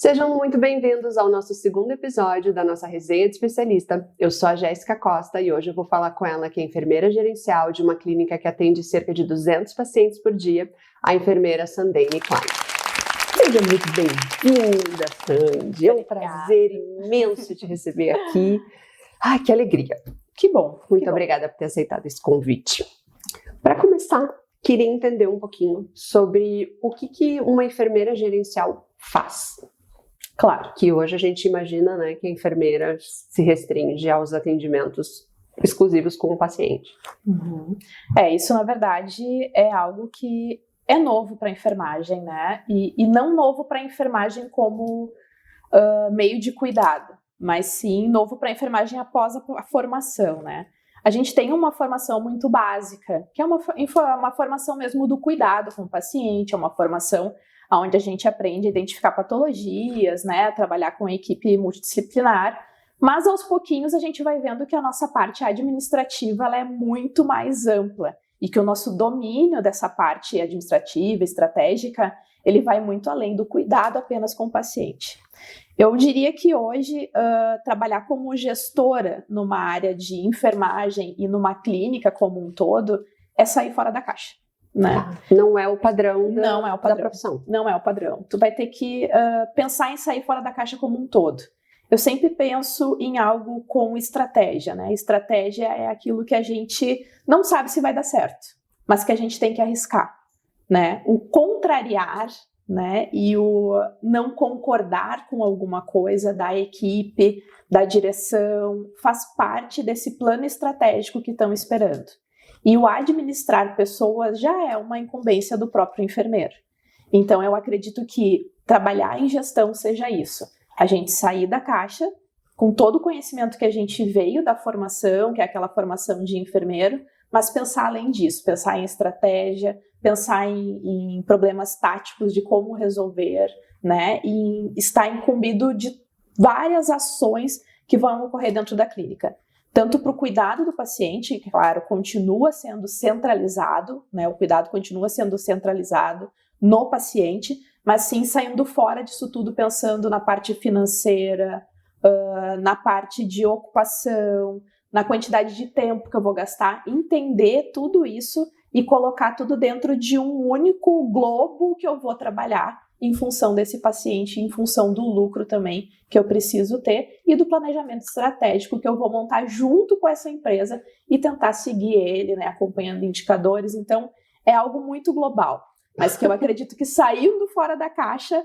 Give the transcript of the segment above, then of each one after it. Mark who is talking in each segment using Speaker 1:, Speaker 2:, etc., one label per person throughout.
Speaker 1: Sejam muito bem-vindos ao nosso segundo episódio da nossa resenha de especialista. Eu sou a Jéssica Costa e hoje eu vou falar com ela, que é enfermeira gerencial de uma clínica que atende cerca de 200 pacientes por dia, a enfermeira Sandene Klein. Seja muito bem-vinda, Sandy. É um prazer imenso te receber aqui. Ai, que alegria.
Speaker 2: Que bom.
Speaker 1: Muito obrigada por ter aceitado esse convite. Para começar, queria entender um pouquinho sobre o que uma enfermeira gerencial faz. Claro que hoje a gente imagina, né, que a enfermeira se restringe aos atendimentos exclusivos com o paciente.
Speaker 2: Isso na verdade é algo que é novo para a enfermagem, né? E não novo para a enfermagem como meio de cuidado, mas sim novo para a enfermagem após a formação, né? A gente tem uma formação muito básica, que é uma formação mesmo do cuidado com o paciente, é uma formação onde a gente aprende a identificar patologias, né, a trabalhar com a equipe multidisciplinar, mas aos pouquinhos a gente vai vendo que a nossa parte administrativa ela é muito mais ampla e que o nosso domínio dessa parte administrativa, estratégica, ele vai muito além do cuidado apenas com o paciente. Eu diria que hoje trabalhar como gestora numa área de enfermagem e numa clínica como um todo é sair fora da caixa. Né?
Speaker 1: Não é o padrão da profissão.
Speaker 2: Não é o padrão. Tu vai ter que pensar em sair fora da caixa como um todo. Eu sempre penso em algo com estratégia, né? Estratégia é aquilo que a gente não sabe se vai dar certo, mas que a gente tem que arriscar, né? O contrariar, né? E o não concordar com alguma coisa da equipe, da direção, faz parte desse plano estratégico que estão esperando. E o administrar pessoas já é uma incumbência do próprio enfermeiro. Então, eu acredito que trabalhar em gestão seja isso. A gente sair da caixa com todo o conhecimento que a gente veio da formação, que é aquela formação de enfermeiro, mas pensar além disso, pensar em estratégia, pensar em problemas táticos de como resolver, né? E estar incumbido de várias ações que vão ocorrer dentro da clínica. Tanto para o cuidado do paciente, que, claro, continua sendo centralizado, né? O cuidado continua sendo centralizado no paciente, mas sim saindo fora disso tudo, pensando na parte financeira, na parte de ocupação, na quantidade de tempo que eu vou gastar, entender tudo isso e colocar tudo dentro de um único globo que eu vou trabalhar em função desse paciente, em função do lucro também que eu preciso ter e do planejamento estratégico que eu vou montar junto com essa empresa e tentar seguir ele, né, acompanhando indicadores. Então, é algo muito global, mas que eu acredito que saindo fora da caixa,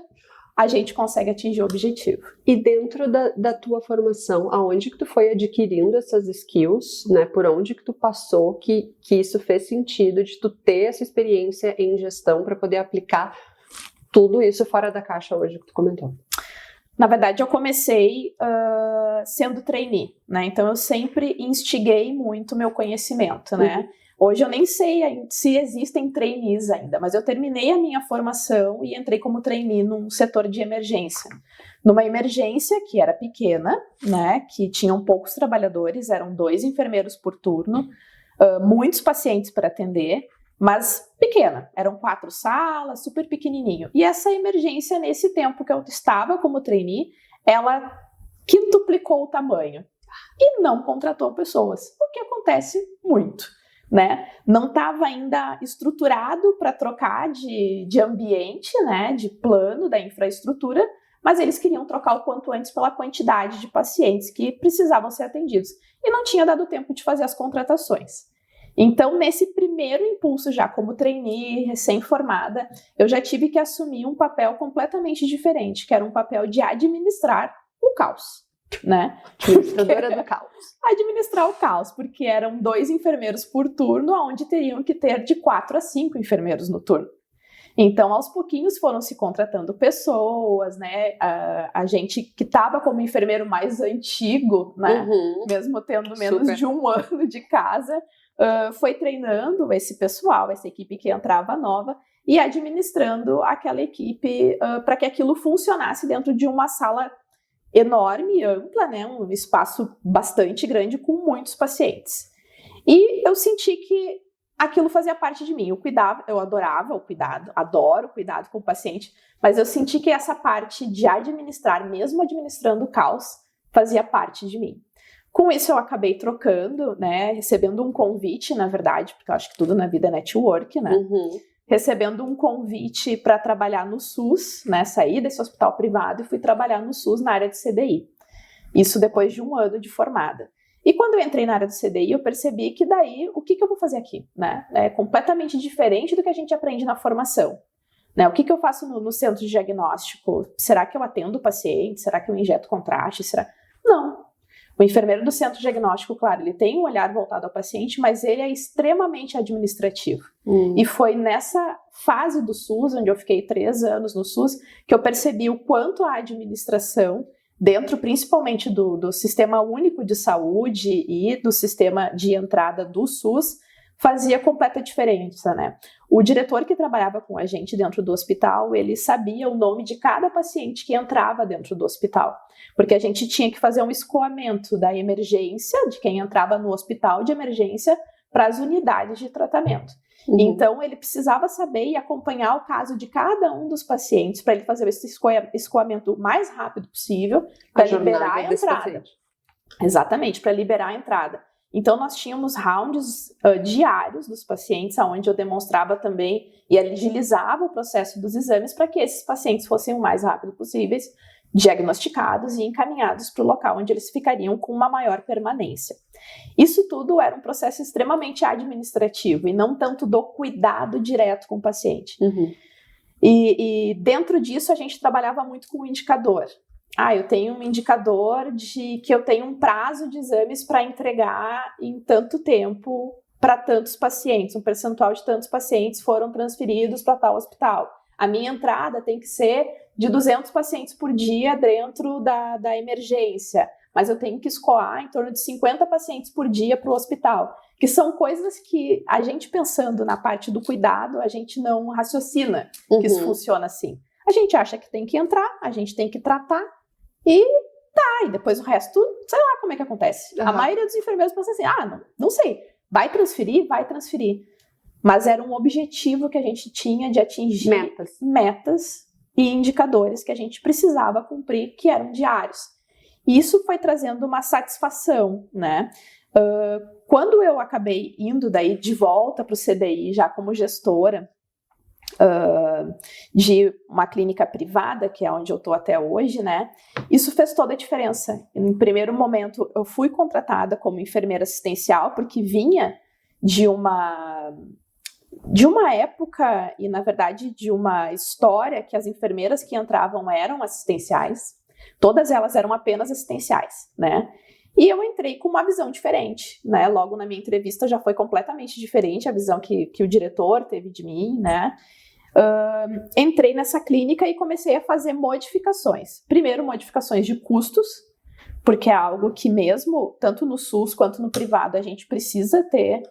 Speaker 2: a gente consegue atingir o objetivo.
Speaker 1: E dentro da tua formação, aonde que tu foi adquirindo essas skills, né, por onde que tu passou, que isso fez sentido de tu ter essa experiência em gestão para poder aplicar tudo isso fora da caixa hoje que tu comentou?
Speaker 2: Na verdade, eu comecei sendo trainee, né? Então, eu sempre instiguei muito meu conhecimento, né? Hoje eu nem sei se existem trainees ainda, mas eu terminei a minha formação e entrei como trainee num setor de emergência. Numa emergência que era pequena, né? Que tinham poucos trabalhadores, eram 2 enfermeiros por turno, muitos pacientes para atender, mas pequena, eram 4 salas, super pequenininho. E essa emergência, nesse tempo que eu estava como trainee, ela quintuplicou o tamanho e não contratou pessoas, o que acontece muito, né? Não estava ainda estruturado para trocar de ambiente, né, de plano da infraestrutura, mas eles queriam trocar o quanto antes pela quantidade de pacientes que precisavam ser atendidos. E não tinha dado tempo de fazer as contratações. Então, nesse primeiro impulso, já como trainee, recém-formada, eu já tive que assumir um papel completamente diferente, que era um papel de administrar o caos, né?
Speaker 1: Administradora do caos.
Speaker 2: Administrar o caos, porque eram 2 enfermeiros por turno, onde teriam que ter de 4 a 5 enfermeiros no turno. Então, aos pouquinhos foram se contratando pessoas, né? A gente que estava como enfermeiro mais antigo, né? Mesmo tendo menos de 1 ano de casa, foi treinando esse pessoal, essa equipe que entrava nova e administrando aquela equipe para que aquilo funcionasse dentro de uma sala enorme, ampla, né? Um espaço bastante grande com muitos pacientes. E eu senti que aquilo fazia parte de mim. Eu adorava o cuidado, adoro o cuidado com o paciente, mas eu senti que essa parte de administrar, mesmo administrando o caos, fazia parte de mim. Com isso eu acabei trocando, né, recebendo um convite, na verdade, porque eu acho que tudo na vida é network, né? Recebendo um convite para trabalhar no SUS, né, saí desse hospital privado e fui trabalhar no SUS na área de CDI. Isso depois de 1 ano de formada. E quando eu entrei na área do CDI, eu percebi que daí, o que eu vou fazer aqui? Né? É completamente diferente do que a gente aprende na formação. Né? O que eu faço no centro de diagnóstico? Será que eu atendo o paciente? Será que eu injeto contraste? Não. O enfermeiro do centro diagnóstico, claro, ele tem um olhar voltado ao paciente, mas ele é extremamente administrativo. E foi nessa fase do SUS, onde eu fiquei 3 anos no SUS, que eu percebi o quanto a administração, dentro principalmente do Sistema Único de Saúde e do sistema de entrada do SUS, fazia completa diferença, né? O diretor que trabalhava com a gente dentro do hospital, ele sabia o nome de cada paciente que entrava dentro do hospital, porque a gente tinha que fazer um escoamento da emergência, de quem entrava no hospital de emergência, para as unidades de tratamento. Então, ele precisava saber e acompanhar o caso de cada um dos pacientes para ele fazer esse escoamento o mais rápido possível para liberar a entrada. Exatamente, para liberar a entrada. Então, nós tínhamos rounds diários dos pacientes, onde eu demonstrava também e agilizava o processo dos exames para que esses pacientes fossem o mais rápido possíveis diagnosticados e encaminhados para o local onde eles ficariam com uma maior permanência. Isso tudo era um processo extremamente administrativo e não tanto do cuidado direto com o paciente. E dentro disso a gente trabalhava muito com o indicador. Eu tenho um indicador de que eu tenho um prazo de exames para entregar em tanto tempo para tantos pacientes, um percentual de tantos pacientes foram transferidos para tal hospital. A minha entrada tem que ser de 200 pacientes por dia dentro da emergência, mas eu tenho que escoar em torno de 50 pacientes por dia para o hospital, que são coisas que a gente pensando na parte do cuidado, a gente não raciocina que isso funciona assim. A gente acha que tem que entrar, a gente tem que tratar, e depois o resto, sei lá como é que acontece. A maioria dos enfermeiros pensa assim, não sei, vai transferir. Mas era um objetivo que a gente tinha de atingir metas e indicadores que a gente precisava cumprir, que eram diários. E isso foi trazendo uma satisfação, né? Quando eu acabei indo daí de volta para o CDI, já como gestora, de uma clínica privada, que é onde eu estou até hoje, né? Isso fez toda a diferença. No primeiro momento, eu fui contratada como enfermeira assistencial, porque vinha de uma época e, na verdade, de uma história que as enfermeiras que entravam eram assistenciais. Todas elas eram apenas assistenciais, né? E eu entrei com uma visão diferente, né? Logo na minha entrevista já foi completamente diferente a visão que o diretor teve de mim, né? Entrei nessa clínica e comecei a fazer modificações. Primeiro, modificações de custos, porque é algo que mesmo, tanto no SUS quanto no privado, a gente precisa ter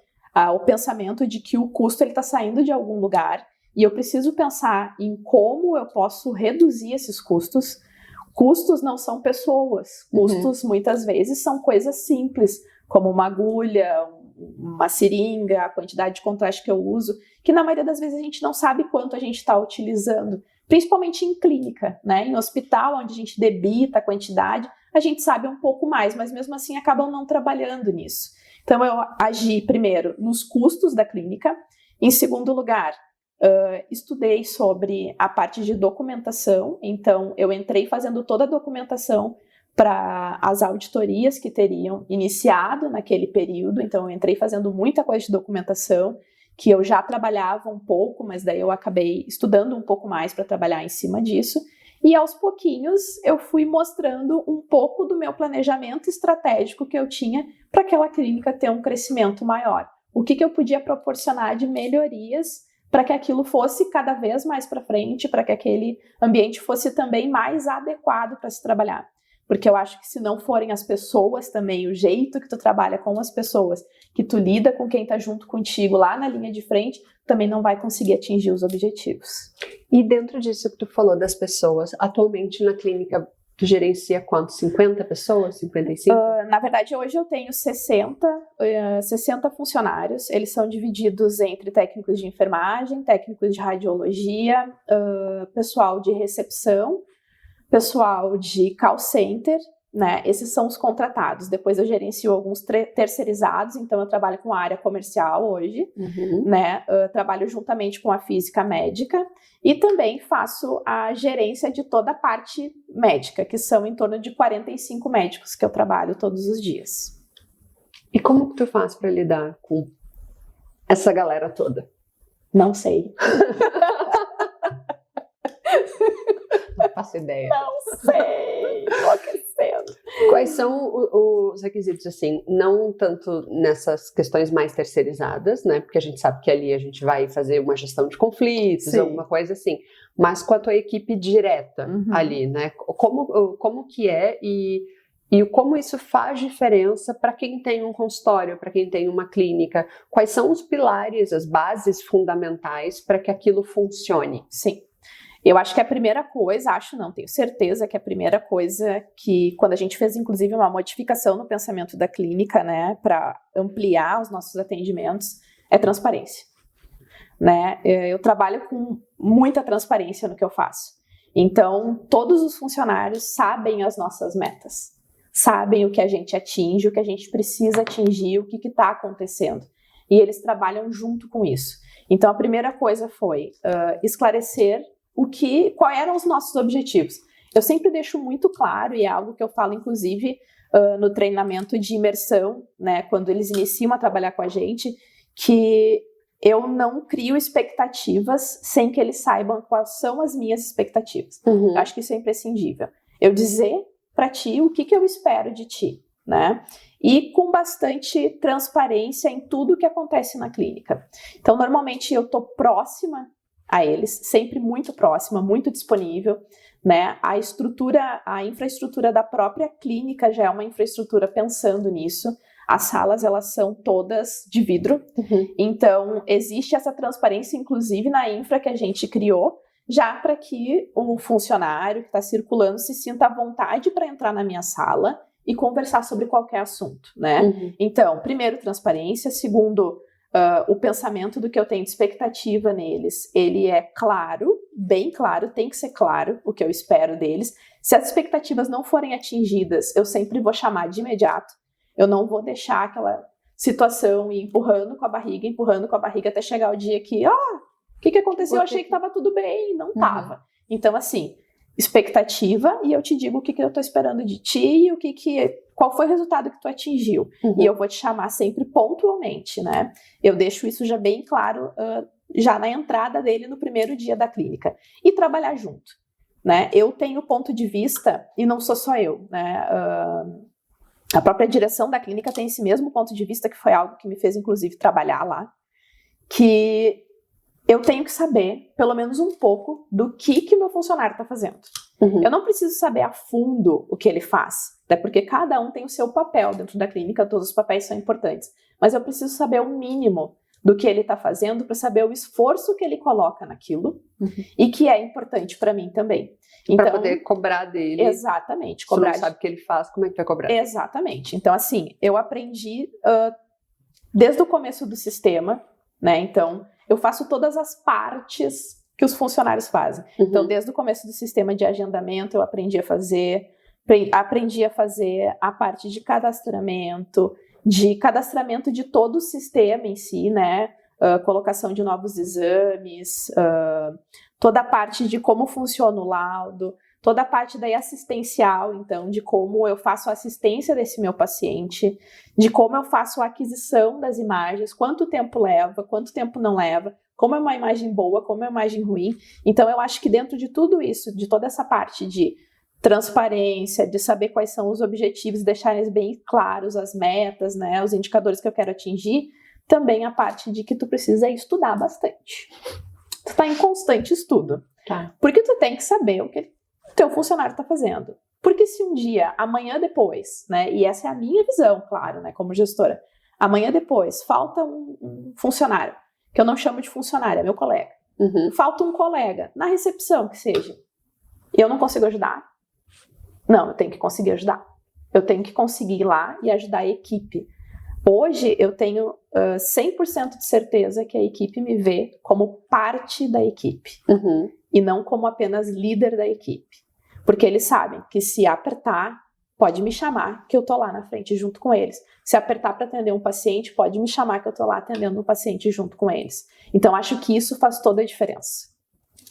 Speaker 2: o pensamento de que o custo está saindo de algum lugar e eu preciso pensar em como eu posso reduzir esses custos. Custos não são pessoas, custos muitas vezes são coisas simples, como uma agulha, uma seringa, a quantidade de contraste que eu uso, que na maioria das vezes a gente não sabe quanto a gente está utilizando, principalmente em clínica, né? Em hospital, onde a gente debita a quantidade, a gente sabe um pouco mais, mas mesmo assim acabam não trabalhando nisso. Então eu agi primeiro nos custos da clínica, em segundo lugar, estudei sobre a parte de documentação, então eu entrei fazendo toda a documentação para as auditorias que teriam iniciado naquele período, então eu entrei fazendo muita coisa de documentação, que eu já trabalhava um pouco, mas daí eu acabei estudando um pouco mais para trabalhar em cima disso, e aos pouquinhos eu fui mostrando um pouco do meu planejamento estratégico que eu tinha para aquela clínica ter um crescimento maior. O que eu podia proporcionar de melhorias para que aquilo fosse cada vez mais para frente, para que aquele ambiente fosse também mais adequado para se trabalhar. Porque eu acho que se não forem as pessoas também, o jeito que tu trabalha com as pessoas, que tu lida com quem está junto contigo lá na linha de frente, também não vai conseguir atingir os objetivos.
Speaker 1: E dentro disso que tu falou das pessoas, atualmente na clínica, Tu gerencia quanto? 50 pessoas? 55?
Speaker 2: Na verdade, hoje eu tenho 60 funcionários. Eles são divididos entre técnicos de enfermagem, técnicos de radiologia, pessoal de recepção, pessoal de call center, né? Esses são os contratados. Depois eu gerencio alguns terceirizados, então eu trabalho com a área comercial hoje, né? Eu trabalho juntamente com a física médica e também faço a gerência de toda a parte médica, que são em torno de 45 médicos que eu trabalho todos os dias.
Speaker 1: E como que tu faz para lidar com essa galera toda?
Speaker 2: Não sei.
Speaker 1: Não faço ideia.
Speaker 2: Não sei. Enlouquecendo.
Speaker 1: Quais são os requisitos, assim, não tanto nessas questões mais terceirizadas, né? Porque a gente sabe que ali a gente vai fazer uma gestão de conflitos,
Speaker 2: Sim.
Speaker 1: alguma coisa assim, mas com a tua equipe direta ali, né? Como que é e como isso faz diferença para quem tem um consultório, para quem tem uma clínica? Quais são os pilares, as bases fundamentais para que aquilo funcione?
Speaker 2: Sim. Eu acho que a primeira coisa, tenho certeza que a primeira coisa que, quando a gente fez, inclusive, uma modificação no pensamento da clínica, né, para ampliar os nossos atendimentos, é transparência, né? Eu trabalho com muita transparência no que eu faço. Então, todos os funcionários sabem as nossas metas, sabem o que a gente atinge, o que a gente precisa atingir, o que está acontecendo. E eles trabalham junto com isso. Então, a primeira coisa foi esclarecer quais eram os nossos objetivos. Eu sempre deixo muito claro, e é algo que eu falo, inclusive, no treinamento de imersão, né, quando eles iniciam a trabalhar com a gente, que eu não crio expectativas sem que eles saibam quais são as minhas expectativas. Eu acho que isso é imprescindível. Eu dizer para ti o que eu espero de ti, né? E com bastante transparência em tudo que acontece na clínica. Então, normalmente, eu estou próxima a eles, sempre muito próxima, muito disponível, né? A infraestrutura da própria clínica já é uma infraestrutura pensando nisso. As salas, elas são todas de vidro, então existe essa transparência, inclusive na infra que a gente criou, já para que o funcionário que está circulando se sinta à vontade para entrar na minha sala e conversar sobre qualquer assunto, né? Então, primeiro, transparência. Segundo, o pensamento do que eu tenho de expectativa neles, ele é claro, bem claro, tem que ser claro o que eu espero deles. Se as expectativas não forem atingidas, eu sempre vou chamar de imediato. Eu não vou deixar aquela situação ir empurrando com a barriga até chegar o dia que, o que aconteceu? Eu achei que estava tudo bem, não estava. Então, assim, expectativa, e eu te digo o que eu tô esperando de ti e qual foi o resultado que tu atingiu. E eu vou te chamar sempre pontualmente, né? Eu deixo isso já bem claro, já na entrada dele no primeiro dia da clínica. E trabalhar junto, né? Eu tenho ponto de vista, e não sou só eu, né? A própria direção da clínica tem esse mesmo ponto de vista, que foi algo que me fez, inclusive, trabalhar lá, que eu tenho que saber, pelo menos um pouco, do que meu funcionário está fazendo. Eu não preciso saber a fundo o que ele faz, até porque cada um tem o seu papel dentro da clínica, todos os papéis são importantes, mas eu preciso saber o mínimo do que ele está fazendo para saber o esforço que ele coloca naquilo e que é importante para mim também. Então,
Speaker 1: para poder cobrar dele.
Speaker 2: Exatamente.
Speaker 1: Se não sabe o que ele faz, como é que vai cobrar?
Speaker 2: Exatamente. Então, assim, eu aprendi desde o começo do sistema, né? Então, eu faço todas as partes que os funcionários fazem. Então, desde o começo do sistema de agendamento, eu aprendi a fazer a parte de cadastramento de todo o sistema em si, né? Colocação de novos exames, toda a parte de como funciona o laudo, toda a parte daí assistencial, então, de como eu faço a assistência desse meu paciente, de como eu faço a aquisição das imagens, quanto tempo leva, quanto tempo não leva, como é uma imagem boa, como é uma imagem ruim. Então, eu acho que dentro de tudo isso, de toda essa parte de transparência, de saber quais são os objetivos, deixar eles bem claros, as metas, né, os indicadores que eu quero atingir, também a parte de que tu precisa estudar bastante. Tu tá em constante estudo.
Speaker 1: Tá.
Speaker 2: Porque tu tem que saber o que o teu funcionário tá fazendo. Porque se um dia, amanhã depois, né, e essa é a minha visão, claro, né, como gestora, amanhã depois falta um funcionário, que eu não chamo de funcionário, é meu colega. Falta um colega, na recepção que seja, e eu não consigo ajudar, Não, eu tenho que conseguir ajudar. Eu tenho que conseguir ir lá e ajudar a equipe. Hoje eu tenho 100% de certeza que a equipe me vê como parte da equipe. E não como apenas líder da equipe. Porque eles sabem que se apertar, pode me chamar que eu tô lá na frente junto com eles. Se apertar para atender um paciente, pode me chamar que eu tô lá atendendo um paciente junto com eles. Então acho que isso faz toda a diferença.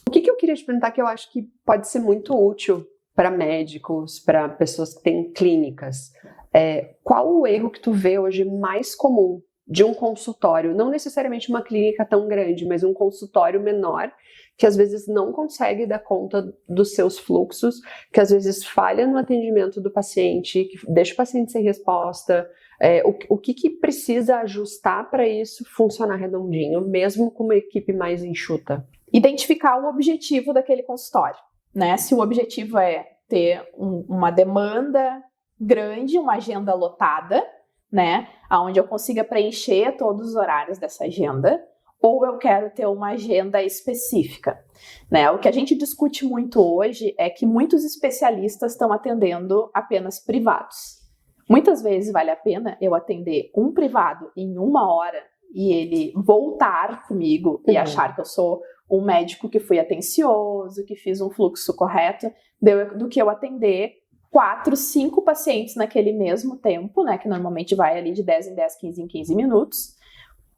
Speaker 1: O que eu queria te perguntar que eu acho que pode ser muito útil para médicos, para pessoas que têm clínicas. Qual o erro que tu vê hoje mais comum de um consultório, não necessariamente uma clínica tão grande, mas um consultório menor, que às vezes não consegue dar conta dos seus fluxos, que às vezes falha no atendimento do paciente, que deixa o paciente sem resposta, o que precisa ajustar para isso funcionar redondinho, mesmo com uma equipe mais enxuta?
Speaker 2: Identificar o objetivo daquele consultório, né? Se o objetivo é ter uma demanda grande, uma agenda lotada, né? Onde eu consiga preencher todos os horários dessa agenda, ou eu quero ter uma agenda específica, né? O que a gente discute muito hoje é que muitos especialistas estão atendendo apenas privados. Muitas vezes vale a pena eu atender um privado em 1 hora e ele voltar comigo e achar que eu sou um médico que fui atencioso, que fiz um fluxo correto, do que eu atender 4, 5 pacientes naquele mesmo tempo, né, que normalmente vai ali de 10 em 10, 15 em 15 minutos,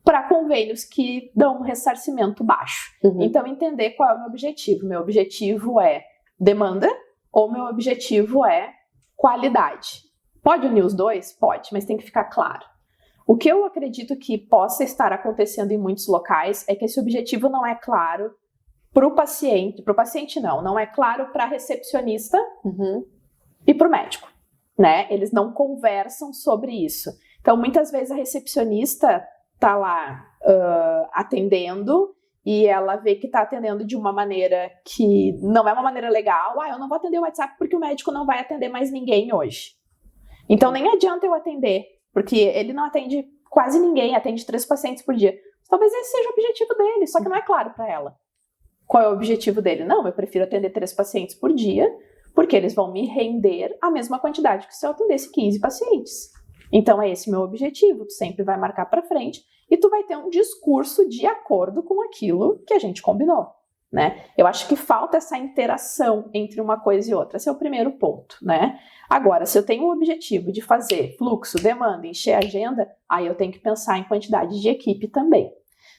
Speaker 2: para convênios que dão um ressarcimento baixo. Então, entender qual é o meu objetivo. Meu objetivo é demanda ou meu objetivo é qualidade. Pode unir os dois? Pode, mas tem que ficar claro. O que eu acredito que possa estar acontecendo em muitos locais é que esse objetivo não é claro para o paciente não é claro para a recepcionista e para o médico, né? Eles não conversam sobre isso. Então, muitas vezes a recepcionista está lá atendendo e ela vê que está atendendo de uma maneira que não é uma maneira legal. Eu não vou atender o WhatsApp porque o médico não vai atender mais ninguém hoje. Então, nem adianta eu atender, porque ele não atende quase ninguém, atende 3 pacientes por dia. Talvez esse seja o objetivo dele, só que não é claro para ela. Qual é o objetivo dele? Não, eu prefiro atender 3 pacientes por dia, porque eles vão me render a mesma quantidade que se eu atendesse 15 pacientes. Então, é esse o meu objetivo. Tu sempre vai marcar para frente e tu vai ter um discurso de acordo com aquilo que a gente combinou, né? Eu acho que falta essa interação entre uma coisa e outra. Esse é o primeiro ponto, né? Agora, se eu tenho o objetivo de fazer fluxo, demanda, encher a agenda, aí eu tenho que pensar em quantidade de equipe também,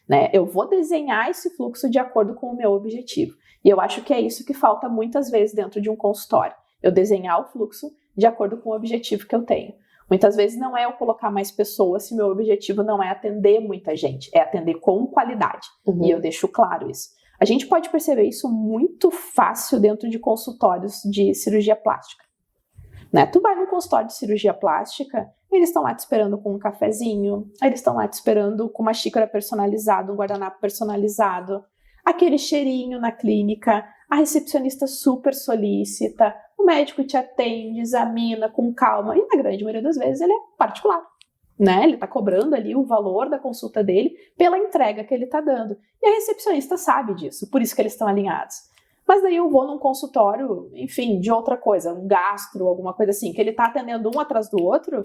Speaker 2: né? Eu vou desenhar esse fluxo de acordo com o meu objetivo. E eu acho que é isso que falta muitas vezes dentro de um consultório. Eu desenhar o fluxo de acordo com o objetivo que eu tenho. Muitas vezes não é eu colocar mais pessoas se meu objetivo não é atender muita gente, é atender com qualidade. E eu deixo claro isso. A gente pode perceber isso muito fácil dentro de consultórios de cirurgia plástica, né? Tu vai num consultório de cirurgia plástica, eles estão lá te esperando com um cafezinho, eles estão lá te esperando com uma xícara personalizada, um guardanapo personalizado, aquele cheirinho na clínica, a recepcionista super solícita, o médico te atende, examina com calma, e na grande maioria das vezes ele é particular, né? Ele tá cobrando ali o valor da consulta dele pela entrega que ele tá dando. E a recepcionista sabe disso, por isso que eles estão alinhados. Mas daí eu vou num consultório, enfim, de outra coisa, um gastro, alguma coisa assim, que ele tá atendendo um atrás do outro,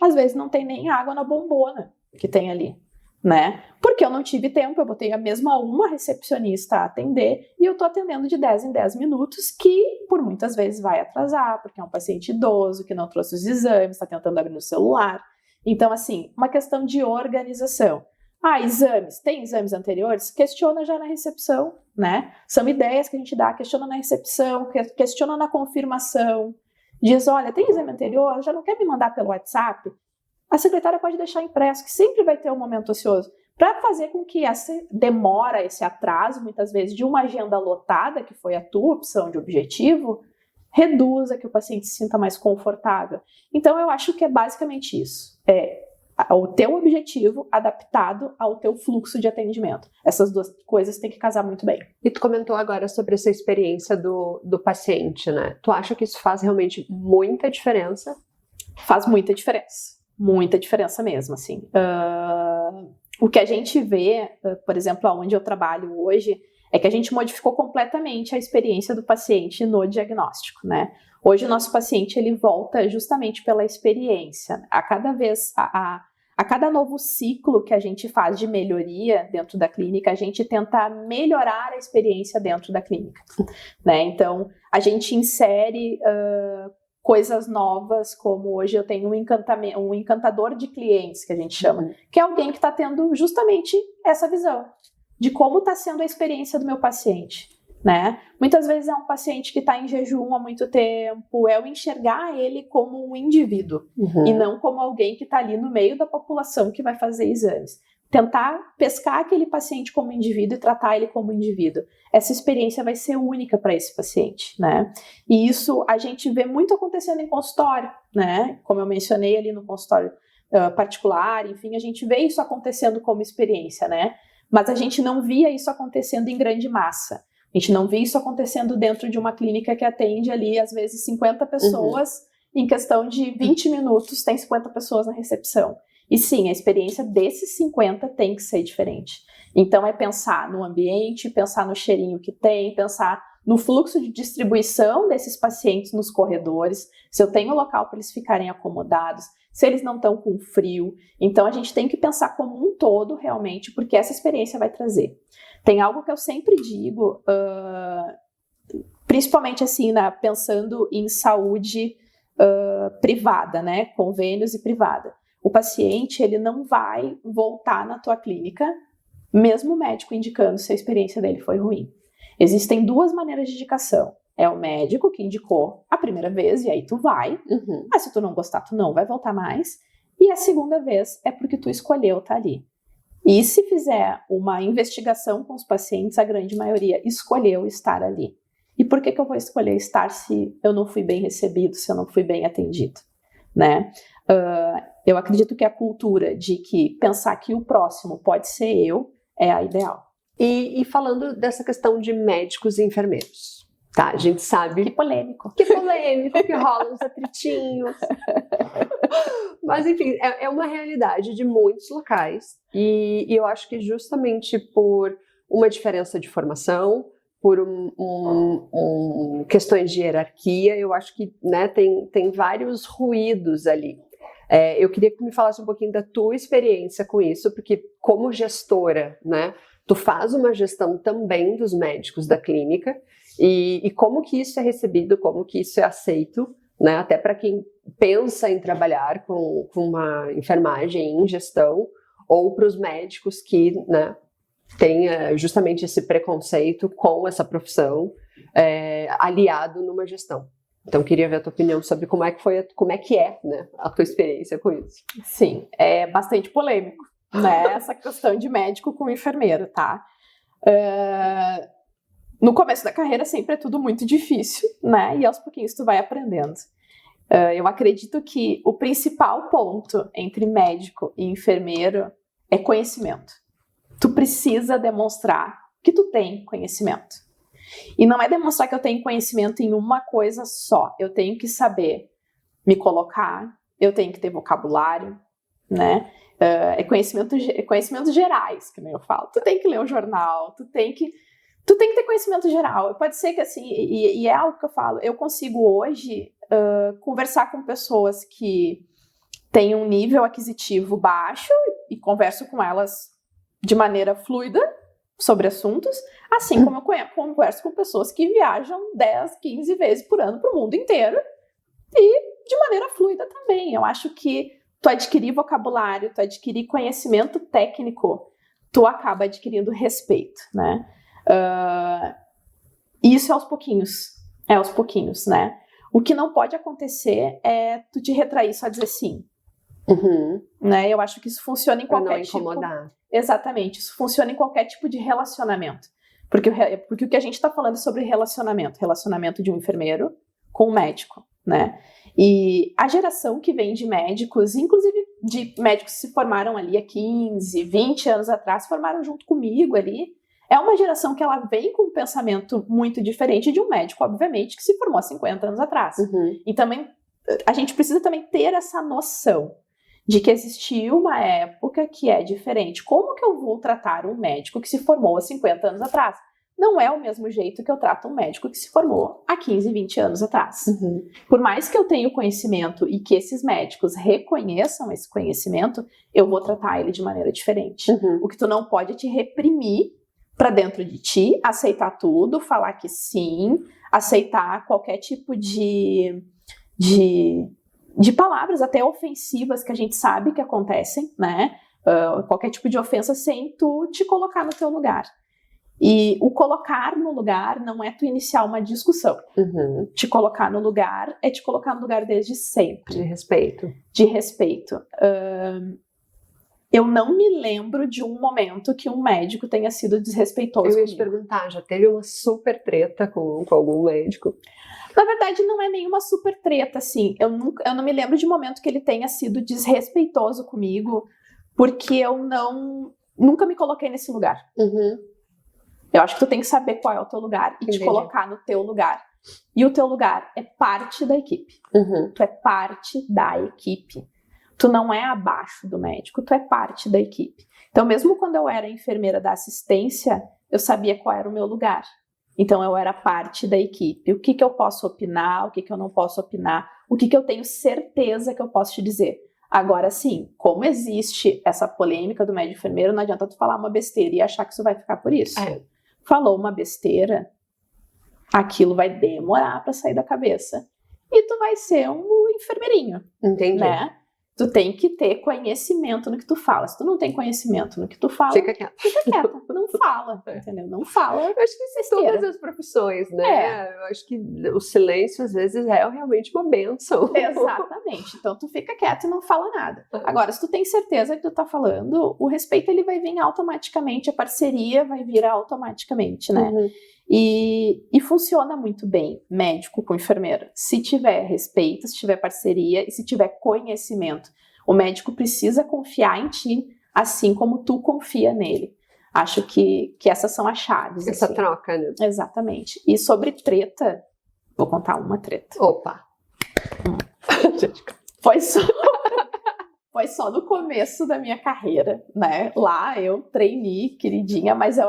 Speaker 2: às vezes não tem nem água na bombona que tem ali, né? Porque eu não tive tempo, eu botei a mesma uma recepcionista a atender e eu tô atendendo de 10 em 10 minutos, que por muitas vezes vai atrasar, porque é um paciente idoso que não trouxe os exames, tá tentando abrir no celular. Então, assim, uma questão de organização. Exames, tem exames anteriores? Questiona já na recepção, né? São ideias que a gente dá, questiona na recepção, questiona na confirmação. Diz, olha, tem exame anterior? Já não quer me mandar pelo WhatsApp? A secretária pode deixar impresso, que sempre vai ter um momento ocioso, para fazer com que essa demora, esse atraso, muitas vezes, de uma agenda lotada, que foi a tua opção de objetivo, reduza, que o paciente se sinta mais confortável. Então, eu acho que é basicamente isso. O teu objetivo adaptado ao teu fluxo de atendimento. Essas duas coisas têm que casar muito bem.
Speaker 1: E tu comentou agora sobre essa experiência do paciente, né? Tu acha que isso faz realmente muita diferença?
Speaker 2: Faz muita diferença mesmo, assim. O que a gente vê, por exemplo, onde eu trabalho hoje, é que a gente modificou completamente a experiência do paciente no diagnóstico, né? Hoje o nosso paciente ele volta justamente pela experiência. A cada vez, a cada novo ciclo que a gente faz de melhoria dentro da clínica, a gente tenta melhorar a experiência dentro da clínica, né? Então, a gente insere coisas novas, como hoje eu tenho um encantador de clientes, que a gente chama, que é alguém que está tendo justamente essa visão de como está sendo a experiência do meu paciente, né? Muitas vezes é um paciente que está em jejum há muito tempo, é o enxergar ele como um indivíduo e não como alguém que está ali no meio da população que vai fazer exames. Tentar pescar aquele paciente como indivíduo e tratar ele como indivíduo. Essa experiência vai ser única para esse paciente, né? E isso a gente vê muito acontecendo em consultório, né? Como eu mencionei ali no consultório particular, enfim, a gente vê isso acontecendo como experiência, né? Mas a gente não via isso acontecendo em grande massa. A gente não vê isso acontecendo dentro de uma clínica que atende ali, às vezes, 50 pessoas, em questão de 20 minutos tem 50 pessoas na recepção. E sim, a experiência desses 50 tem que ser diferente. Então é pensar no ambiente, pensar no cheirinho que tem, pensar no fluxo de distribuição desses pacientes nos corredores, se eu tenho local para eles ficarem acomodados, se eles não estão com frio. Então a gente tem que pensar como um todo realmente, porque essa experiência vai trazer. Tem algo que eu sempre digo, principalmente assim, pensando em saúde privada, né, convênios e privada. O paciente, ele não vai voltar na tua clínica, mesmo o médico indicando se a experiência dele foi ruim. Existem duas maneiras de indicação. É o médico que indicou a primeira vez, e aí tu vai. Mas se tu não gostar, tu não vai voltar mais. E a segunda vez é porque tu escolheu estar ali. E se fizer uma investigação com os pacientes, a grande maioria escolheu estar ali. E por que eu vou escolher estar se eu não fui bem recebido, se eu não fui bem atendido, né? Eu acredito que a cultura de que pensar que o próximo pode ser eu é a ideal.
Speaker 1: E falando dessa questão de médicos e enfermeiros, tá? A gente sabe...
Speaker 2: Que polêmico.
Speaker 1: Que rolam uns atritinhos. Mas, enfim, é uma realidade de muitos locais. E eu acho que justamente por uma diferença de formação, por questões de hierarquia, eu acho que, né, tem vários ruídos ali. Eu queria que tu me falasse um pouquinho da tua experiência com isso, porque como gestora, né, tu faz uma gestão também dos médicos da clínica e como que isso é recebido, como que isso é aceito, né, até para quem pensa em trabalhar com uma enfermagem em gestão ou para os médicos que, né, têm justamente esse preconceito com essa profissão aliado numa gestão. Então, queria ver a tua opinião sobre como é que é, né, a tua experiência com isso.
Speaker 2: Sim, é bastante polêmico, né, essa questão de médico com enfermeiro, tá? No começo da carreira sempre é tudo muito difícil, né, e aos pouquinhos tu vai aprendendo. Eu acredito que o principal ponto entre médico e enfermeiro é conhecimento. Tu precisa demonstrar que tu tem conhecimento. E não é demonstrar que eu tenho conhecimento em uma coisa só. Eu tenho que saber me colocar, eu tenho que ter vocabulário, né? Conhecimentos gerais, que nem eu falo. Tu tem que ler um jornal, tu tem que ter conhecimento geral. Pode ser que assim, e é algo que eu falo, eu consigo hoje conversar com pessoas que têm um nível aquisitivo baixo e converso com elas de maneira fluida sobre assuntos, assim como eu converso com pessoas que viajam 10, 15 vezes por ano para o mundo inteiro e de maneira fluida também. Eu acho que tu adquirir vocabulário, tu adquirir conhecimento técnico, tu acaba adquirindo respeito, né? Isso é aos pouquinhos, né? O que não pode acontecer é tu te retrair só dizer sim. Né? Eu acho que isso funciona em qualquer tipo...
Speaker 1: Pra não incomodar.
Speaker 2: Exatamente, isso funciona em qualquer tipo de relacionamento. Porque o que a gente está falando é sobre relacionamento de um enfermeiro com um médico, né? E a geração que vem de médicos, inclusive de médicos que se formaram ali há 15, 20 anos atrás, se formaram junto comigo ali, é uma geração que ela vem com um pensamento muito diferente de um médico, obviamente, que se formou há 50 anos atrás. E também, a gente precisa também ter essa noção de que existiu uma época que é diferente. Como que eu vou tratar um médico que se formou há 50 anos atrás? não é o mesmo jeito que eu trato um médico que se formou há 15, 20 anos atrás. Por mais que eu tenha o conhecimento e que esses médicos reconheçam esse conhecimento, eu vou tratar ele de maneira diferente. O que tu não pode é te reprimir para dentro de ti, aceitar tudo, falar que sim, aceitar qualquer tipo de palavras até ofensivas que a gente sabe que acontecem, né? Qualquer tipo de ofensa sem tu te colocar no teu lugar. E o colocar no lugar não é tu iniciar uma discussão. Te colocar no lugar é te colocar no lugar desde sempre.
Speaker 1: De respeito.
Speaker 2: De respeito. Eu não me lembro de um momento que um médico tenha sido desrespeitoso
Speaker 1: Eu ia
Speaker 2: comigo.
Speaker 1: te perguntar, já teve uma super treta com algum médico?
Speaker 2: Na verdade, não é nenhuma super treta, assim. Eu não me lembro de momento que ele tenha sido desrespeitoso comigo, porque eu nunca me coloquei nesse lugar. Eu acho que tu tem que saber qual é o teu lugar e te colocar no teu lugar. E o teu lugar é parte da equipe. Tu é parte da equipe. Tu não é abaixo do médico, tu é parte da equipe. Então, mesmo quando eu era enfermeira da assistência, eu sabia qual era o meu lugar. Então, eu era parte da equipe. O que eu posso opinar, o que eu não posso opinar, o que eu tenho certeza que eu posso te dizer. Agora, sim, como existe essa polêmica do médico enfermeiro, não adianta tu falar uma besteira e achar que isso vai ficar por isso. Falou uma besteira, aquilo vai demorar para sair da cabeça. E tu vai ser um enfermeirinho.
Speaker 1: Entendi.
Speaker 2: Né? Tu tem que ter conhecimento no que tu fala. Se tu não tem conhecimento no que tu fala,
Speaker 1: fica quieta.
Speaker 2: Não fala, entendeu? Não fala.
Speaker 1: Eu acho que isso em todas as profissões, né? Eu acho que o silêncio, às vezes, é realmente uma bênção.
Speaker 2: Exatamente. Então, tu fica quieto e não fala nada. Agora, se tu tem certeza que tu tá falando, o respeito, ele vai vir automaticamente, a parceria vai vir automaticamente, né? E funciona muito bem, médico com enfermeira. Se tiver respeito, se tiver parceria e se tiver conhecimento. O médico precisa confiar em ti, assim como tu confia nele. Acho que essas são as chaves.
Speaker 1: Essa
Speaker 2: assim.
Speaker 1: troca, né?
Speaker 2: Exatamente. E sobre treta, vou contar uma treta.
Speaker 1: Opa!
Speaker 2: Foi só no começo da minha carreira, né? Lá eu trainee, queridinha, mas eu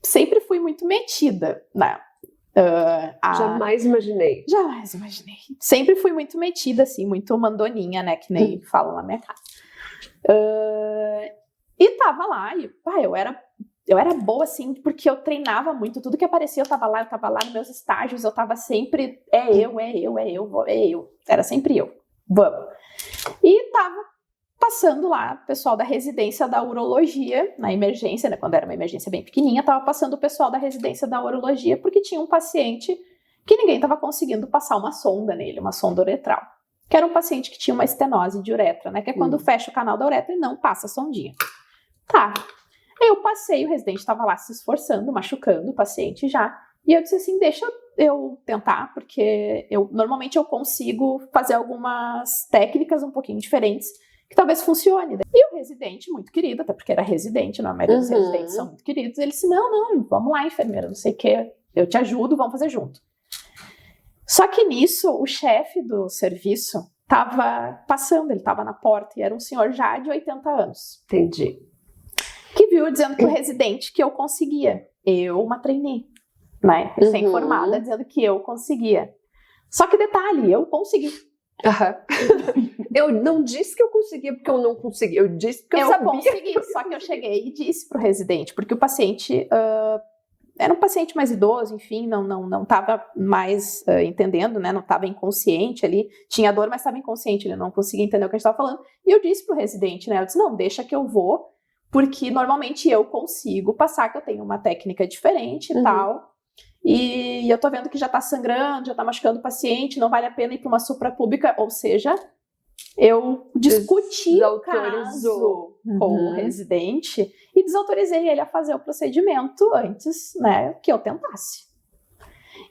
Speaker 2: sempre fui muito metida, né?
Speaker 1: Jamais imaginei.
Speaker 2: Jamais imaginei. Sempre fui muito metida, assim, muito mandoninha, né? Que nem falam na minha casa. E tava lá, e eu era boa, assim, porque eu treinava muito. Tudo que aparecia, eu tava lá nos meus estágios, eu tava sempre, eu. Era sempre eu. Vamos. E tava passando lá o pessoal da residência da urologia, na emergência, né, quando era uma emergência bem pequenininha, tava passando o pessoal da residência da urologia, porque tinha um paciente que ninguém tava conseguindo passar uma sonda nele, uma sonda uretral. Que era um paciente que tinha uma estenose de uretra, né, que é quando fecha o canal da uretra e não passa a sondinha. Tá. Eu passei, o residente tava lá se esforçando, machucando o paciente já, e eu disse assim, deixa eu tentar, porque normalmente eu consigo fazer algumas técnicas um pouquinho diferentes, que talvez funcione. E o residente, muito querido, até porque era residente, não, a maioria dos residentes são muito queridos, ele disse, não, vamos lá, enfermeira, não sei o que, eu te ajudo, vamos fazer junto. Só que nisso, o chefe do serviço estava passando, ele estava na porta, e era um senhor já de 80 anos.
Speaker 1: Entendi.
Speaker 2: Que viu dizendo pro residente que eu conseguia. Eu, uma trainee, né, recém-formada, dizendo que eu conseguia. Só que detalhe, eu consegui.
Speaker 1: Eu não disse que eu conseguia porque eu não consegui, eu disse que eu sabia.
Speaker 2: Eu consegui, só que eu cheguei e disse pro residente, porque o paciente era um paciente mais idoso, enfim, não estava mais entendendo, né, não estava inconsciente ali, tinha dor, mas estava inconsciente, ele não conseguia entender o que a gente estava falando, e eu disse pro residente, né, eu disse, não, deixa que eu vou, porque normalmente eu consigo passar, que eu tenho uma técnica diferente e tal, e eu tô vendo que já tá sangrando, já tá machucando o paciente, não vale a pena ir para uma suprapública, ou seja, eu discuti o caso com o residente e desautorizei ele a fazer o procedimento antes, né, que eu tentasse.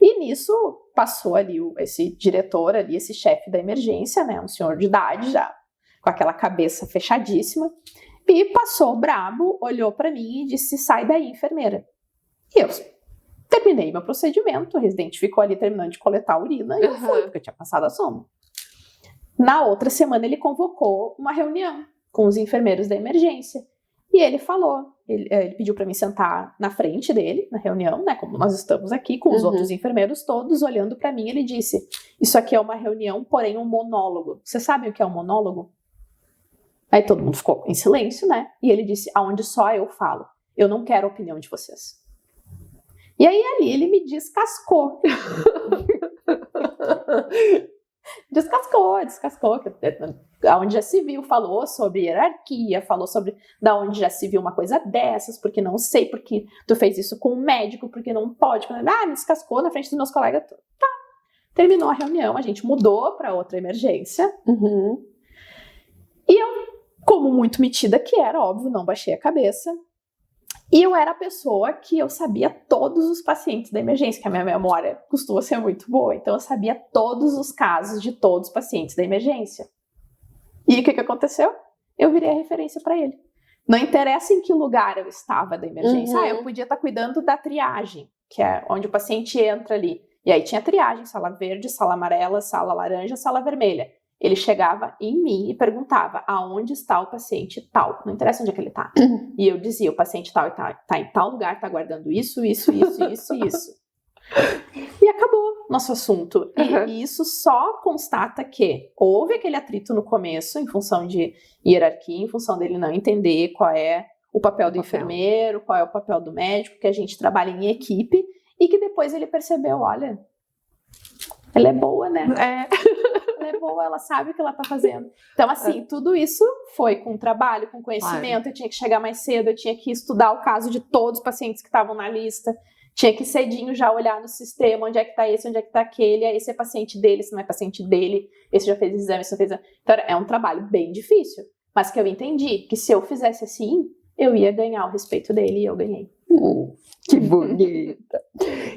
Speaker 2: E nisso passou ali esse diretor ali, esse chefe da emergência, né, um senhor de idade já, com aquela cabeça fechadíssima, e passou brabo, olhou para mim e disse, sai daí, enfermeira. E eu terminei meu procedimento, o residente ficou ali terminando de coletar a urina e eu fui, porque eu tinha passado a sonda. Na outra semana ele convocou uma reunião com os enfermeiros da emergência. E ele falou, ele pediu para mim sentar na frente dele, na reunião, né, como nós estamos aqui, com os outros enfermeiros todos olhando para mim, ele disse, isso aqui é uma reunião, porém um monólogo. Você sabe o que é um monólogo? Aí todo mundo ficou em silêncio, né? E ele disse, aonde só eu falo. Eu não quero a opinião de vocês. E aí ali ele me descascou. Descascou. Onde já se viu, falou sobre hierarquia, falou sobre da onde já se viu uma coisa dessas, porque não sei, porque tu fez isso com um médico, porque não pode. Me descascou na frente dos meus colegas. Tá. Terminou a reunião, a gente mudou para outra emergência. E eu, como muito metida que era, óbvio, não baixei a cabeça. E eu era a pessoa que eu sabia todos os pacientes da emergência, que a minha memória costuma ser muito boa. Então, eu sabia todos os casos de todos os pacientes da emergência. E o que aconteceu? Eu virei a referência para ele. Não interessa em que lugar eu estava da emergência. Eu podia estar cuidando da triagem, que é onde o paciente entra ali. E aí tinha triagem, sala verde, sala amarela, sala laranja, sala vermelha. Ele chegava em mim e perguntava aonde está o paciente tal. Não interessa onde é que ele está. E eu dizia, o paciente tal está em tal lugar, está aguardando isso. E acabou nosso assunto. E isso só constata que houve aquele atrito no começo, em função de hierarquia, em função dele não entender qual é o papel do enfermeiro, qual é o papel do médico, que a gente trabalha em equipe, e que depois ele percebeu, olha, ela é boa, né? Ela é boa, ela sabe o que ela tá fazendo. Então, assim, tudo isso foi com trabalho, com conhecimento. Eu tinha que chegar mais cedo, eu tinha que estudar o caso de todos os pacientes que estavam na lista. Tinha que cedinho já olhar no sistema, onde é que tá esse, onde é que tá aquele. Esse é paciente dele, esse não é paciente dele. Esse já fez exame, esse não fez exame. Então, é um trabalho bem difícil. Mas que eu entendi que se eu fizesse assim, eu ia ganhar o respeito dele e eu ganhei.
Speaker 1: Que bonita!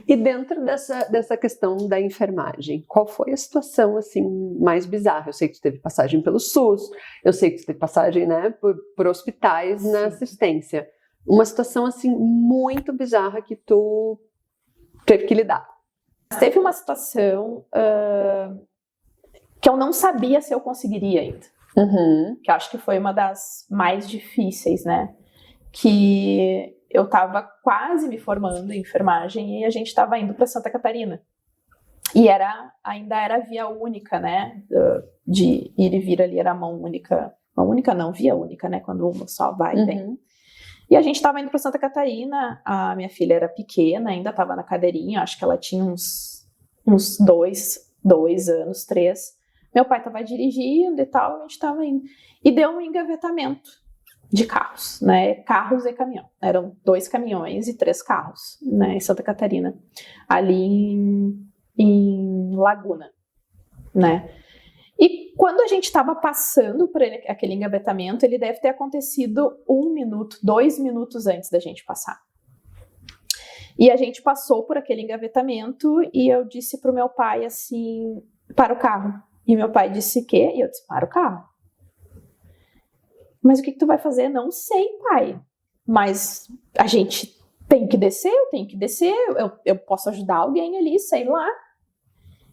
Speaker 1: E dentro dessa questão da enfermagem, qual foi a situação assim mais bizarra? Eu sei que tu teve passagem pelo SUS, eu sei que tu teve passagem, né, por hospitais na assistência. Uma situação assim muito bizarra que tu teve que lidar.
Speaker 2: Teve uma situação que eu não sabia se eu conseguiria ainda. Que eu acho que foi uma das mais difíceis, né? Que eu estava quase me formando em enfermagem e a gente estava indo para Santa Catarina. E ainda era via única, né? De ir e vir ali era mão única. Mão única não, via única, né? Quando uma só vai e vem. E a gente estava indo para Santa Catarina, a minha filha era pequena, ainda estava na cadeirinha, acho que ela tinha uns 2 anos, 3. Meu pai estava dirigindo e tal, a gente estava indo. E deu um engavetamento de carros, né? Carros e caminhão. Eram 2 caminhões e 3 carros, né? Em Santa Catarina, ali em Laguna, né? E quando a gente estava passando por aquele engavetamento, ele deve ter acontecido 1 minuto, 2 minutos antes da gente passar. E a gente passou por aquele engavetamento e eu disse pro meu pai assim, para o carro. E meu pai disse, quê? E eu disse, para o carro. Mas o que tu vai fazer? Não sei, pai. Mas a gente tem que descer, eu tenho que descer, eu posso ajudar alguém ali, sei lá.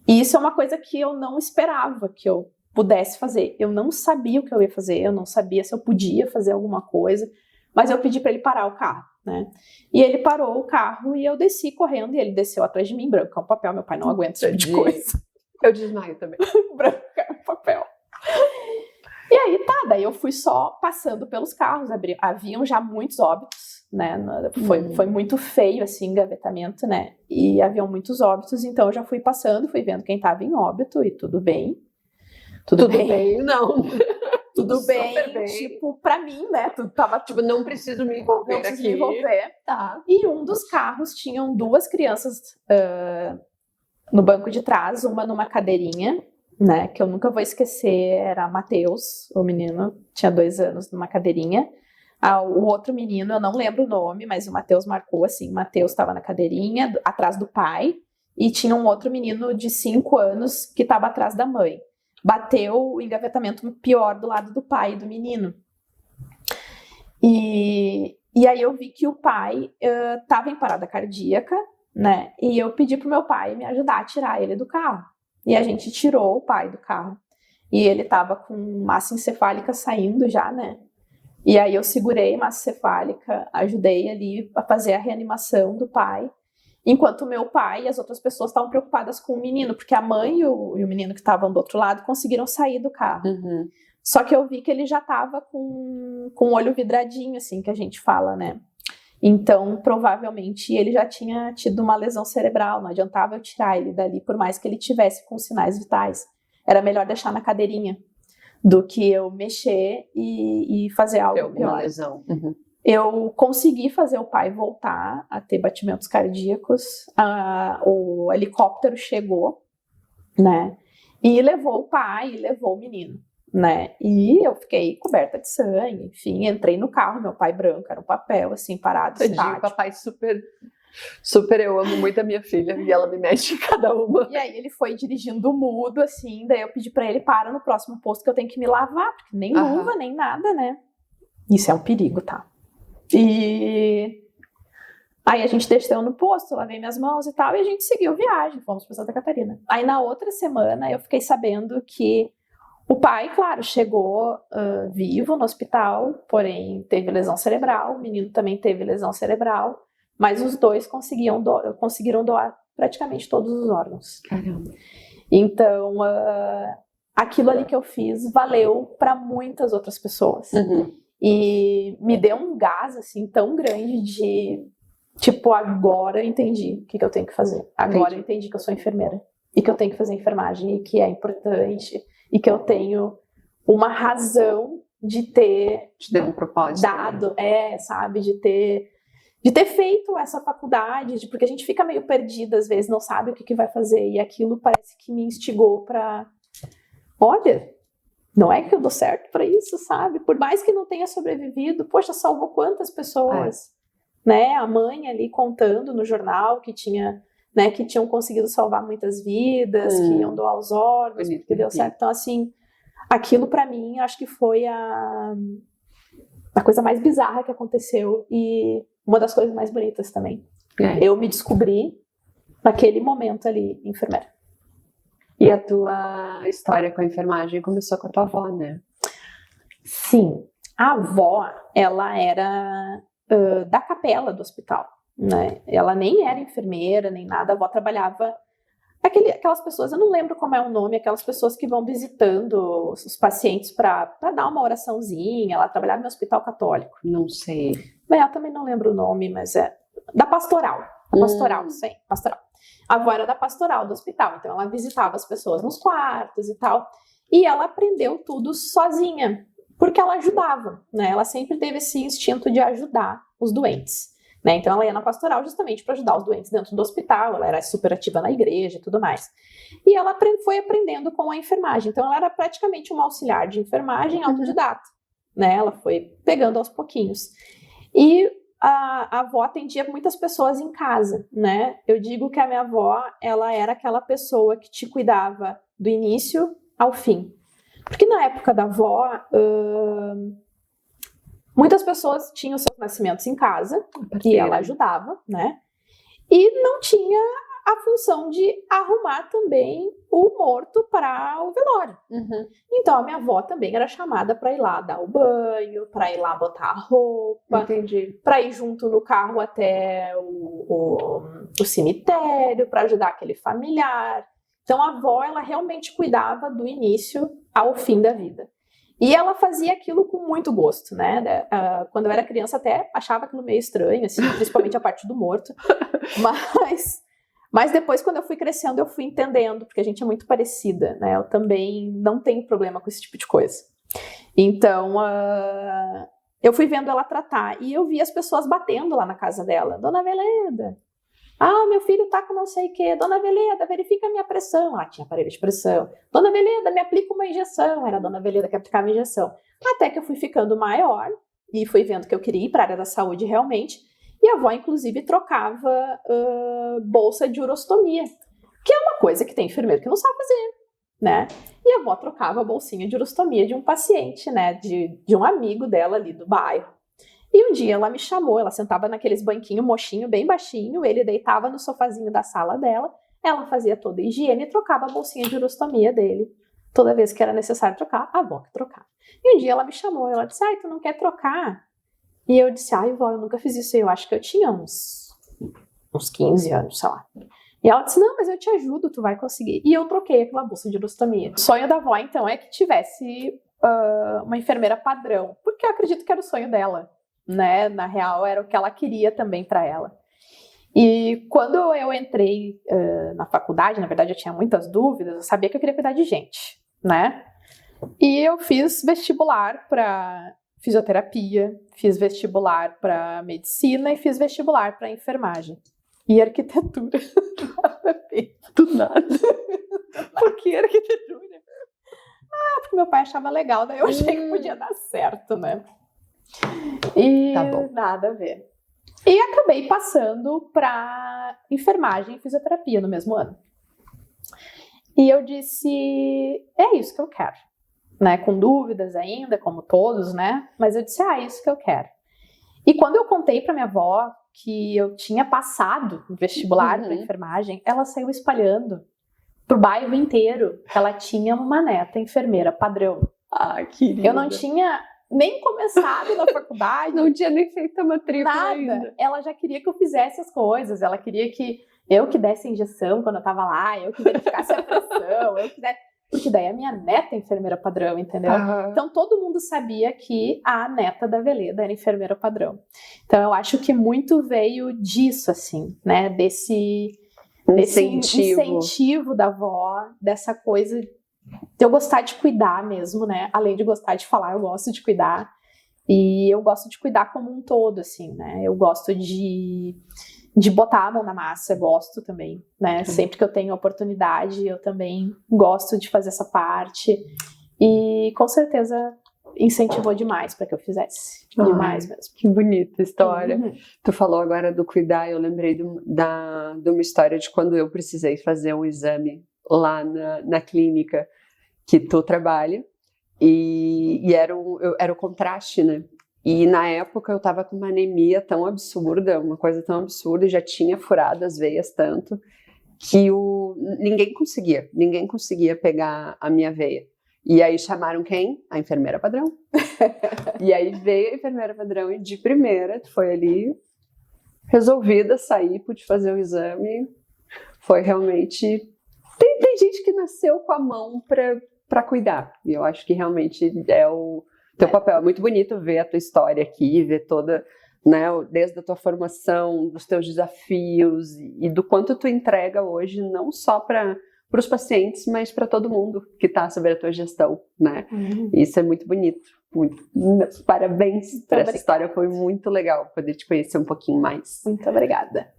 Speaker 2: E isso é uma coisa que eu não esperava que eu pudesse fazer. Eu não sabia o que eu ia fazer, eu não sabia se eu podia fazer alguma coisa, mas eu pedi para ele parar o carro, né? E ele parou o carro e eu desci correndo e ele desceu atrás de mim, branco é um papel, meu pai não aguenta esse tipo de coisa.
Speaker 1: Eu desmaio também.
Speaker 2: Branco é um papel. E aí daí eu fui só passando pelos carros, haviam já muitos óbitos, né, foi muito feio, assim, engavetamento, né, e haviam muitos óbitos, então eu já fui passando, fui vendo quem estava em óbito, e tudo bem. Tudo bem,
Speaker 1: não.
Speaker 2: Tudo bem, tipo, pra mim, né, tudo tava,
Speaker 1: tipo, não preciso me envolver
Speaker 2: não preciso me envolver.
Speaker 1: Tá.
Speaker 2: E um dos carros tinham 2 crianças no banco de trás, uma numa cadeirinha, né, que eu nunca vou esquecer, era Matheus, o menino, tinha 2 anos, numa cadeirinha. O outro menino, eu não lembro o nome, mas o Matheus marcou assim, Matheus estava na cadeirinha, atrás do pai, e tinha um outro menino de 5 anos que estava atrás da mãe. Bateu o engavetamento pior do lado do pai e do menino. E aí eu vi que o pai estava em parada cardíaca, né, e eu pedi pro meu pai me ajudar a tirar ele do carro. E a gente tirou o pai do carro. E ele tava com massa encefálica saindo já, né? E aí eu segurei massa cefálica, ajudei ali a fazer a reanimação do pai, enquanto o meu pai e as outras pessoas estavam preocupadas com o menino, porque a mãe e o menino que estavam do outro lado conseguiram sair do carro. Só que eu vi que ele já estava com o olho vidradinho, assim, que a gente fala, né? Então, provavelmente, ele já tinha tido uma lesão cerebral, não adiantava eu tirar ele dali, por mais que ele tivesse com sinais vitais. Era melhor deixar na cadeirinha do que eu mexer e fazer algo pior.
Speaker 1: Lesão.
Speaker 2: Eu consegui fazer o pai voltar a ter batimentos cardíacos, o helicóptero chegou, né, e levou o pai, e levou o menino, né, e eu fiquei coberta de sangue, enfim, entrei no carro, meu pai branco, era um papel, assim, parado,
Speaker 1: estático. Papai super, eu amo muito a minha filha, e ela me mexe em cada uma.
Speaker 2: E aí ele foi dirigindo mudo, assim, daí eu pedi pra ele, para no próximo posto que eu tenho que me lavar, porque nem luva, nem nada, né, isso é um perigo, tá? E aí a gente desceu no posto, lavei minhas mãos e tal, e a gente seguiu viagem, fomos para Santa Catarina. Aí na outra semana eu fiquei sabendo que o pai, claro, chegou vivo no hospital, porém teve lesão cerebral, o menino também teve lesão cerebral, mas os dois conseguiram doar praticamente todos os órgãos.
Speaker 1: Caramba.
Speaker 2: Então, aquilo ali que eu fiz valeu para muitas outras pessoas. E me deu um gás, assim, tão grande de, tipo, agora eu entendi o que eu tenho que fazer. Agora eu entendi que eu sou enfermeira. E que eu tenho que fazer enfermagem, e que é importante. E que eu tenho uma razão de ter...
Speaker 1: De ter um propósito.
Speaker 2: Dado, sabe? De ter feito essa faculdade. Porque a gente fica meio perdida, às vezes, não sabe o que vai fazer. E aquilo parece que me instigou pra... Olha... Não é que eu dou certo para isso, sabe? Por mais que não tenha sobrevivido, poxa, salvou quantas pessoas, né? A mãe ali contando no jornal que tinha, né, que tinham conseguido salvar muitas vidas, que iam doar os órgãos, porque deu certo. Então, assim, aquilo para mim, acho que foi a coisa mais bizarra que aconteceu e uma das coisas mais bonitas também. Eu me descobri naquele momento ali, enfermeira.
Speaker 1: E a tua história com a enfermagem começou com a tua avó, né?
Speaker 2: Sim. A avó, ela era da capela do hospital, né? Ela nem era enfermeira, nem nada. A avó trabalhava... Aquelas pessoas, eu não lembro como é o nome, aquelas pessoas que vão visitando os pacientes para dar uma oraçãozinha. Ela trabalhava no hospital católico.
Speaker 1: Não sei.
Speaker 2: Bem, eu também não lembro o nome, mas é... Da pastoral. A pastoral, sim, pastoral. A avó era da pastoral do hospital, então ela visitava as pessoas nos quartos e tal, e ela aprendeu tudo sozinha, porque ela ajudava, né? Ela sempre teve esse instinto de ajudar os doentes, né? Então ela ia na pastoral justamente para ajudar os doentes dentro do hospital, ela era super ativa na igreja e tudo mais. E ela foi aprendendo com a enfermagem, então ela era praticamente uma auxiliar de enfermagem autodidata, né? Ela foi pegando aos pouquinhos. E a avó atendia muitas pessoas em casa, né? Eu digo que a minha avó, ela era aquela pessoa que te cuidava do início ao fim. Porque na época da avó, muitas pessoas tinham seus nascimentos em casa, que ela ajudava, né? E não tinha a função de arrumar também o morto para o velório. Então a minha avó também era chamada para ir lá dar o banho, para ir lá botar a roupa, para ir junto no carro até o cemitério, para ajudar aquele familiar. Então a avó, ela realmente cuidava do início ao fim da vida. E ela fazia aquilo com muito gosto, né? Quando eu era criança até achava aquilo meio estranho, assim, principalmente a parte do morto. Mas depois, quando eu fui crescendo, eu fui entendendo, porque a gente é muito parecida, né? Eu também não tenho problema com esse tipo de coisa. Então, eu fui vendo ela tratar, e eu vi as pessoas batendo lá na casa dela. Dona Veleda, meu filho tá com não sei o quê. Dona Veleda, verifica a minha pressão. Tinha aparelho de pressão. Dona Veleda, me aplica uma injeção. Era a Dona Veleda que aplicava a injeção. Até que eu fui ficando maior, e fui vendo que eu queria ir para a área da saúde realmente. E a avó, inclusive, trocava bolsa de urostomia, que é uma coisa que tem enfermeiro que não sabe fazer, né? E a avó trocava a bolsinha de urostomia de um paciente, né? De um amigo dela ali do bairro. E um dia ela me chamou, ela sentava naqueles banquinhos mochinho, bem baixinho, ele deitava no sofazinho da sala dela, ela fazia toda a higiene e trocava a bolsinha de urostomia dele toda vez que era necessário trocar, a avó que trocava. E um dia ela me chamou, ela disse, tu não quer trocar? E eu disse, vó, eu nunca fiz isso. Eu acho que eu tinha uns 15 anos, sei lá. E ela disse, não, mas eu te ajudo, tu vai conseguir. E eu troquei aquela bolsa de ilustamia. O sonho da avó, então, é que tivesse uma enfermeira padrão, porque eu acredito que era o sonho dela, né? Na real, era o que ela queria também para ela. E quando eu entrei na faculdade, na verdade eu tinha muitas dúvidas, eu sabia que eu queria cuidar de gente, né? E eu fiz vestibular para fisioterapia, fiz vestibular para medicina e fiz vestibular para enfermagem. E arquitetura. Nada a ver.
Speaker 1: Do nada.
Speaker 2: Por que arquitetura? Porque meu pai achava legal, daí eu achei que podia dar certo, né? E
Speaker 1: Tá bom.
Speaker 2: nada a ver. E acabei passando para enfermagem e fisioterapia no mesmo ano. E eu disse, é isso que eu quero. Né? Com dúvidas ainda, como todos, né? Mas eu disse, é isso que eu quero. E quando eu contei para minha avó que eu tinha passado no vestibular para enfermagem, ela saiu espalhando pro bairro inteiro que ela tinha uma neta enfermeira padrão.
Speaker 1: Que linda.
Speaker 2: Eu não tinha nem começado na faculdade.
Speaker 1: Não tinha nem feito a matrícula
Speaker 2: nada.
Speaker 1: ainda.
Speaker 2: Ela já queria que eu fizesse as coisas, ela queria que eu que desse a injeção quando eu tava lá, eu que verificasse a pressão, eu que desse... Porque daí a minha neta é enfermeira padrão, entendeu? Então todo mundo sabia que a neta da Veleda era enfermeira padrão. Então eu acho que muito veio disso, assim, né? Desse incentivo da avó, dessa coisa de eu gostar de cuidar mesmo, né? Além de gostar de falar, eu gosto de cuidar. E eu gosto de cuidar como um todo, assim, né? Eu gosto de botar a mão na massa, gosto também, né? Sempre que eu tenho oportunidade, eu também gosto de fazer essa parte. E com certeza incentivou demais para que eu fizesse. Demais mesmo.
Speaker 1: Que bonita história. Tu falou agora do cuidar, eu lembrei de uma história de quando eu precisei fazer um exame lá na clínica que tu trabalha. E era o contraste, né? E na época eu tava com uma anemia tão absurda, uma coisa tão absurda, já tinha furado as veias tanto, que ninguém conseguia pegar a minha veia. E aí chamaram quem? A enfermeira padrão. E aí veio a enfermeira padrão e de primeira foi ali resolvida sair, pude fazer o exame. Foi realmente... Tem gente que nasceu com a mão para cuidar. E eu acho que realmente é o teu papel. É muito bonito ver a tua história aqui, ver toda, né, desde a tua formação, dos teus desafios e do quanto tu entrega hoje, não só para os pacientes, mas para todo mundo que está sob a tua gestão, né? Isso é muito bonito. Muito. Parabéns por essa história, foi muito legal poder te conhecer um pouquinho mais.
Speaker 2: Muito obrigada.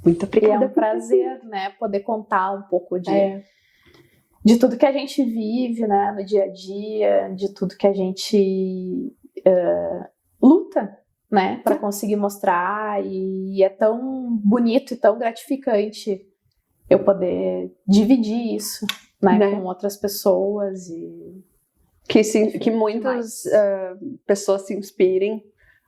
Speaker 1: Muito obrigada.
Speaker 2: E é um prazer, né, poder contar um pouco de tudo que a gente vive, né, no dia a dia, de tudo que a gente luta, né, para conseguir mostrar, e é tão bonito e tão gratificante eu poder dividir isso, né, com outras pessoas e
Speaker 1: que muitas pessoas se inspirem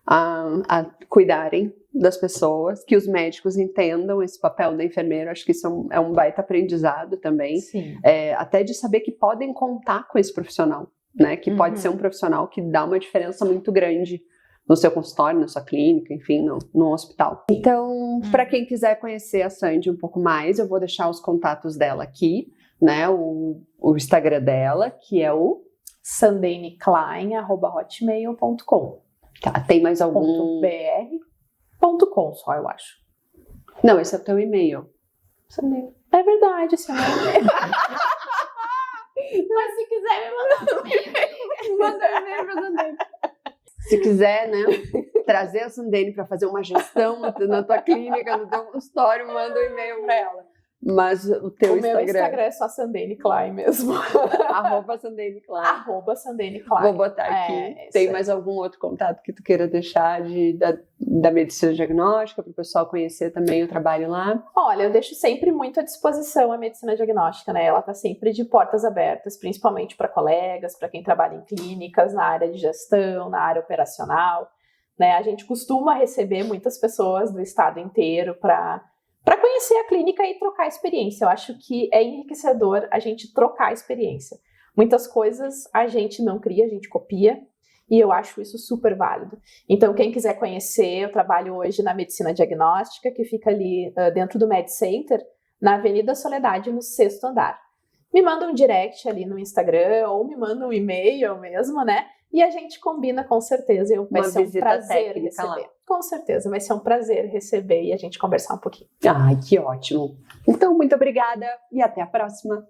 Speaker 1: a cuidarem das pessoas, que os médicos entendam esse papel da enfermeira. Acho que isso é um baita aprendizado também.
Speaker 2: Sim.
Speaker 1: Até de saber que podem contar com esse profissional, né? Que pode ser um profissional que dá uma diferença muito grande no seu consultório, na sua clínica, enfim, no hospital. Então, para quem quiser conhecer a Sandy um pouco mais, eu vou deixar os contatos dela aqui, né? O Instagram dela, que é o
Speaker 2: sandeneklein@hotmail.com.
Speaker 1: Tá, tem mais algum...
Speaker 2: .br.com só, eu acho.
Speaker 1: Não, esse é o teu e-mail.
Speaker 2: É verdade, esse é o meu e-mail. Mas se quiser me mandar um e-mail,
Speaker 1: manda um e-mail pra Sandene. Se quiser, né, trazer a Sandene para fazer uma gestão na tua clínica, no teu consultório, manda um e-mail para ela. Mas o teu Instagram...
Speaker 2: meu Instagram é só Sandene Klein mesmo.
Speaker 1: @Sandene Klein.
Speaker 2: @Sandene Klein.
Speaker 1: Vou botar aqui. Tem mais algum outro contato que tu queira deixar da medicina diagnóstica, para o pessoal conhecer também o trabalho lá?
Speaker 2: Olha, eu deixo sempre muito à disposição a medicina diagnóstica, né? Ela está sempre de portas abertas, principalmente para colegas, para quem trabalha em clínicas, na área de gestão, na área operacional, né? A gente costuma receber muitas pessoas do estado inteiro para conhecer a clínica e trocar experiência. Eu acho que é enriquecedor a gente trocar experiência. Muitas coisas a gente não cria, a gente copia, e eu acho isso super válido. Então, quem quiser conhecer, eu trabalho hoje na medicina diagnóstica, que fica ali dentro do Med Center, na Avenida Soledade, no 6º andar. Me manda um direct ali no Instagram, ou me manda um e-mail mesmo, né? E a gente combina com certeza. Vai ser um prazer receber. Lá. Com certeza, vai ser um prazer receber e a gente conversar um pouquinho.
Speaker 1: Ai, que ótimo. Então, muito obrigada e até a próxima.